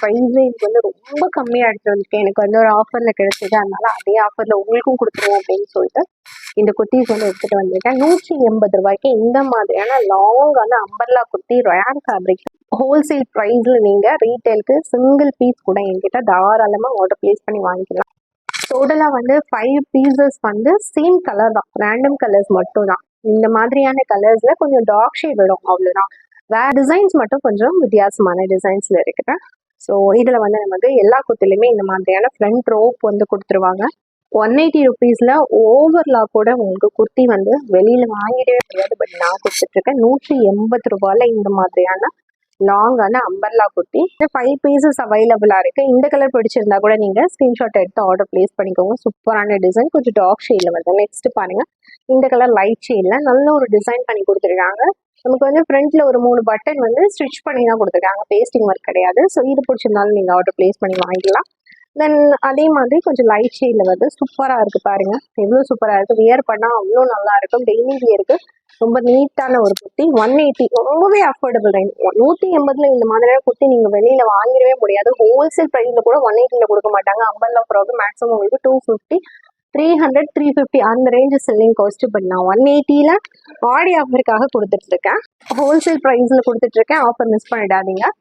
Price range வந்து ரொம்ப கம்மியாக எடுத்து வந்திருக்கேன். எனக்கு வந்து ஒரு ஆஃபரில் கிடைச்சது, அதனால அதே ஆஃபரில் உங்களுக்கும் கொடுத்துருவோம் அப்படின்னு சொல்லிட்டு இந்த குர்த்திஸ் வந்து எடுத்துகிட்டு வந்திருக்கேன். 180 ரூபாய்க்கு இந்த மாதிரியான லாங்கான umbrella kurti rayon fabric wholesale ப்ரைஸில் நீங்கள் ரீட்டைலுக்கு சிங்கிள் பீஸ் கூட என்கிட்ட தாராளமாக ஆர்டர் ப்ளேஸ் பண்ணி வாங்கிக்கலாம். டோட்டலாக வந்து 5 பீசஸ் வந்து சேம் கலர் தான், ரேண்டம் கலர்ஸ் மட்டும் தான். இந்த மாதிரியான கலர்ஸில் கொஞ்சம் டார்க் ஷேட் வரும், அவ்வளோதான். வேறு டிசைன்ஸ் மட்டும் கொஞ்சம் வித்தியாசமான டிசைன்ஸில் இருக்குது. ஸோ இதில் வந்து நமக்கு எல்லா குர்த்திலையுமே இந்த மாதிரியான ஃப்ரண்ட் ரோப் வந்து கொடுத்துருவாங்க. 180 ருபீஸில் ஓவர்லாக் கூட உங்களுக்கு குர்த்தி வந்து வெளியில் வாங்கிடவே முடியாது. பட் நான் கொடுத்துட்ருக்கேன் 180 ரூபாயில் இந்த மாதிரியான லாங்கான அம்பர்லா குர்த்தி. 5 பீசஸ் அவைலபிளாக இருக்குது. இந்த கலர் பிடிச்சிருந்தா கூட நீங்கள் ஸ்க்ரீன்ஷாட் எடுத்து ஆர்டர் ப்ளேஸ் பண்ணிக்கோங்க. சூப்பரான டிசைன், கொஞ்சம் டார்க் ஷேடில் வருது. நெக்ஸ்ட் பாருங்கள், இந்த கலர் லைட் ஷேடில் நல்ல ஒரு டிசைன் பண்ணி கொடுத்துருக்காங்க. நமக்கு வந்து ஃப்ரண்ட்டில் ஒரு 3 பட்டன் வந்து ஸ்டிச் பண்ணி தான் கொடுத்துருக்காங்க, பேஸ்டிங் ஒர்க் கிடையாது. ஸோ இது பிடிச்சிருந்தாலும் நீங்கள் ஆர்டர் ப்ளேஸ் பண்ணி வாங்கிக்கலாம். தென் அதே மாதிரி கொஞ்சம் லைட் ஷேடில் வருது, சூப்பராக இருக்குது பாருங்கள், எவ்வளோ சூப்பராக இருக்குது. வியர் பண்ணால் அவ்வளோ நல்லா இருக்கும். டெய்லி வியருக்கு ரொம்ப நீட்டான ஒரு குர்த்தி. 180 ரொம்பவே அஃபோர்டபுள் ரேஞ்ச். 180 இந்த மாதிரியான குர்த்தி நீங்கள் வெளியில் வாங்கிடவே முடியாது. ஹோல்சேல் ப்ரைஸில் கூட 180 கொடுக்க மாட்டாங்க. அம்பர்லா ப்ராப்ளம் மேக்ஸிமம் உங்களுக்கு 250, 300, 350 அந்த ரேஞ்சு செல்லிங் காஸ்ட். பட் நான் 180 ஆடி ஆஃபருக்காக கொடுத்துட்ருக்கேன். ஹோல்சேல் ப்ரைஸில் கொடுத்துட்ருக்கேன். ஆஃபர் மிஸ் பண்ணிடாதீங்க.